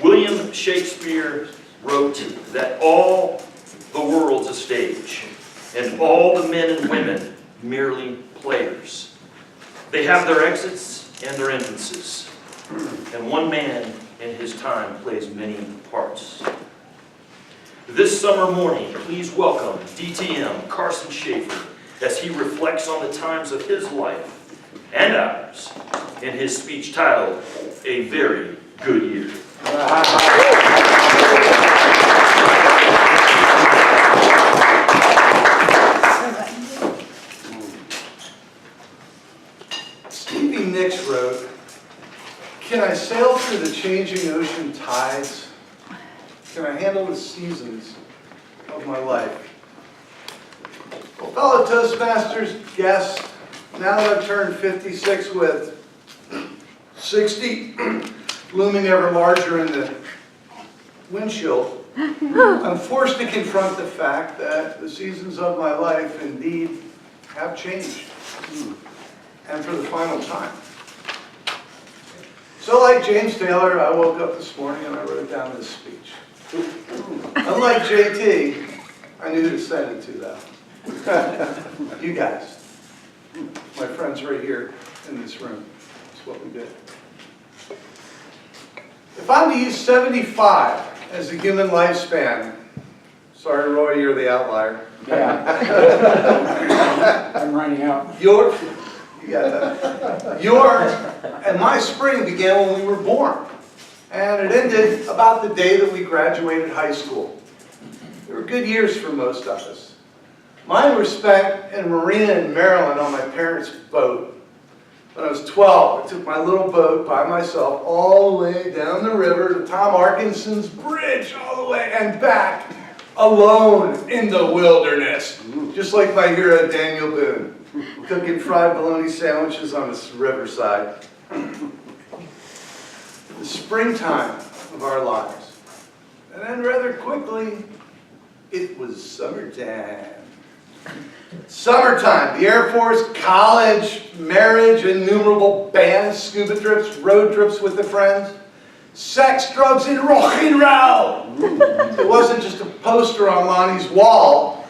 William Shakespeare wrote that all the world's a stage, and all the men and women merely players. They have their exits and their entrances, and one man in his time plays many parts. This summer morning, please welcome DTM Carson Shaffer as he reflects on the times of his life and ours in his speech titled, A Very Good Year. Stevie Nicks wrote, "Can I sail through the changing ocean tides? Can I handle the seasons of my life?" Well, fellow Toastmasters guests, now that I've turned 56 with 60 looming ever larger in the windshield, I'm forced to confront the fact that the seasons of my life indeed have changed, and for the final time. So like James Taylor, I woke up this morning and I wrote down this speech. Unlike JT, I knew who to send it to though. You guys, my friends right here in this room. That's what we did. If I'm to use 75 as a human lifespan, sorry Roy, you're the outlier. Yeah. I'm running out. You got that. Your and my spring began when we were born. And it ended about the day that we graduated high school. They were good years for most of us. Mine were spent in a marina in Maryland on my parents' boat. When I was 12, I took my little boat by myself all the way down the river to Tom Arkinson's bridge all the way and back alone in the wilderness. Just like my hero Daniel Boone, cooking fried bologna sandwiches on the riverside. The springtime of our lives. And then rather quickly, it was summertime. Summertime, the Air Force, college, marriage, innumerable bands, scuba trips, road trips with the friends, sex, drugs, and rock and roll. It wasn't just a poster on Lonnie's wall.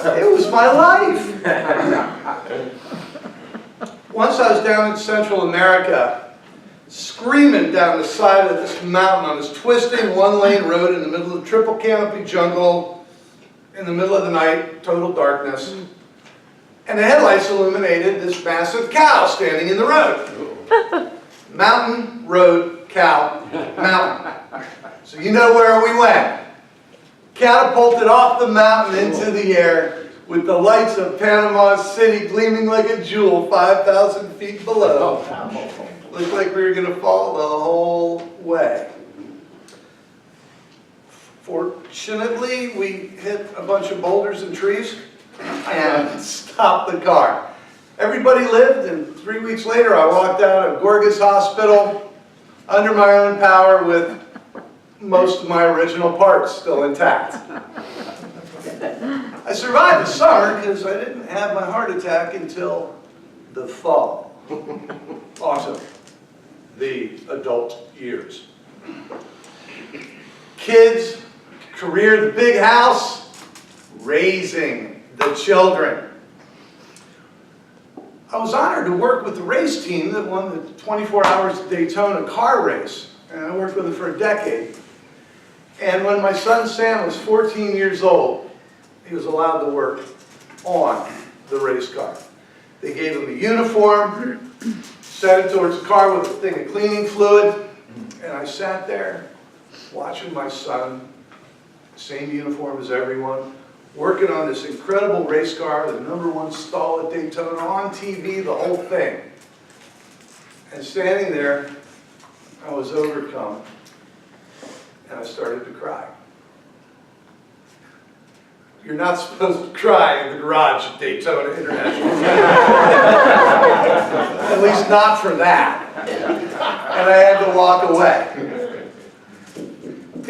It was my life. Once I was down in Central America, screaming down the side of this mountain on this twisting one-lane road in the middle of the triple canopy jungle, in the middle of the night, total darkness, and the headlights illuminated this massive cow standing in the road. Mountain, road, cow, mountain. So you know where we went. Catapulted off the mountain into the air with the lights of Panama City gleaming like a jewel 5,000 feet below. Looked like we were going to fall the whole way. Fortunately, we hit a bunch of boulders and trees and stopped the car. Everybody lived, and 3 weeks later I walked out of Gorgas Hospital under my own power with most of my original parts still intact. I survived the summer because I didn't have my heart attack until the fall. Awesome. The adult years. Kids, career, the big house, raising the children. I was honored to work with the race team that won the 24 Hours Daytona car race, and I worked with it for a decade. And when my son Sam was 14 years old, he was allowed to work on the race car. They gave him a uniform, set it towards the car with a thing of cleaning fluid, and I sat there watching my son, same uniform as everyone, working on this incredible race car, the #1 stall at Daytona, on TV, the whole thing. And standing there, I was overcome, and I started to cry. You're not supposed to cry in the garage at Daytona International. At least not for that. And I had to walk away.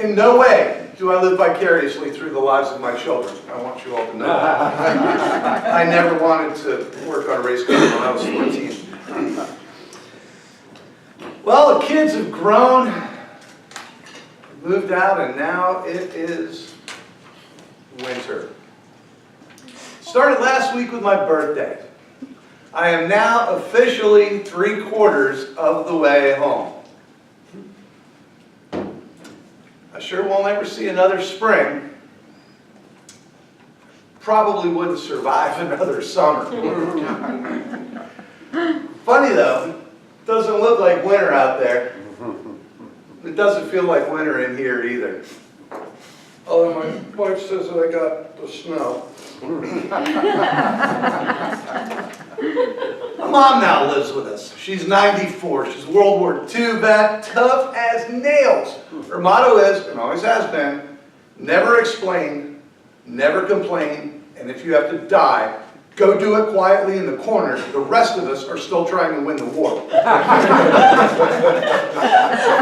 In no way do I live vicariously through the lives of my children. I want you all to know that. I never wanted to work on a race car when I was 14. Well, the kids have grown, moved out, and now it is winter. Started last week with my birthday. I am now officially 3/4 of the way home. I sure won't ever see another spring. Probably wouldn't survive another summer. Funny though, it doesn't look like winter out there. It doesn't feel like winter in here either. Although my wife says that I got the snow. My mom now lives with us. She's 94. She's a World War II vet, tough as nails. Her motto is, and always has been, never explain, never complain, and if you have to die, go do it quietly in the corner. The rest of us are still trying to win the war.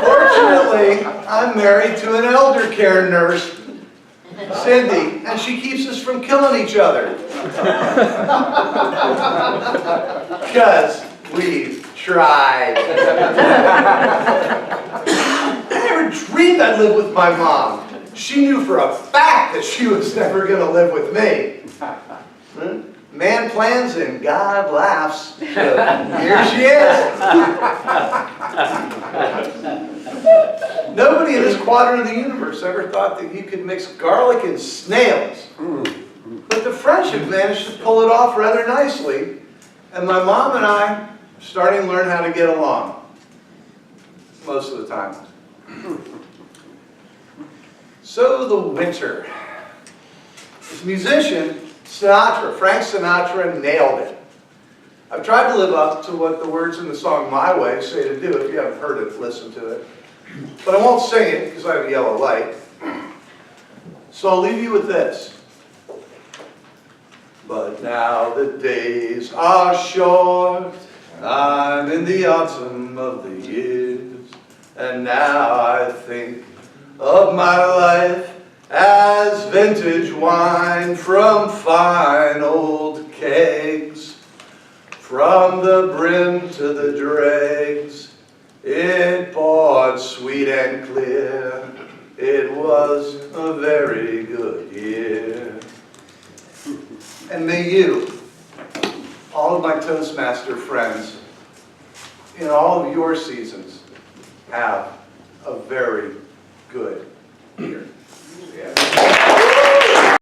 Fortunately, I'm married to an elder care nurse, Cindy, and she keeps us from killing each other. Because we've tried. I never dreamed I'd live with my mom. She knew for a fact that she was never going to live with me. Man plans and God laughs. So here she is. Nobody in this quadrant of the universe ever thought that you could mix garlic and snails. But the French have managed to pull it off rather nicely. And my mom and I are starting to learn how to get along. Most of the time. So the winter. This musician, Frank Sinatra, nailed it. I've tried to live up to what the words in the song My Way say to do. If you haven't heard it, listen to it. But I won't sing it because I have a yellow light. So I'll leave you with this. But now the days are short, I'm in the autumn of the years, and now I think of my life as vintage wine from fine old kegs. From the brim to the dregs, it poured sweet and clear. It was a very good year. And may you, all of my Toastmaster friends, in all of your seasons, have a very good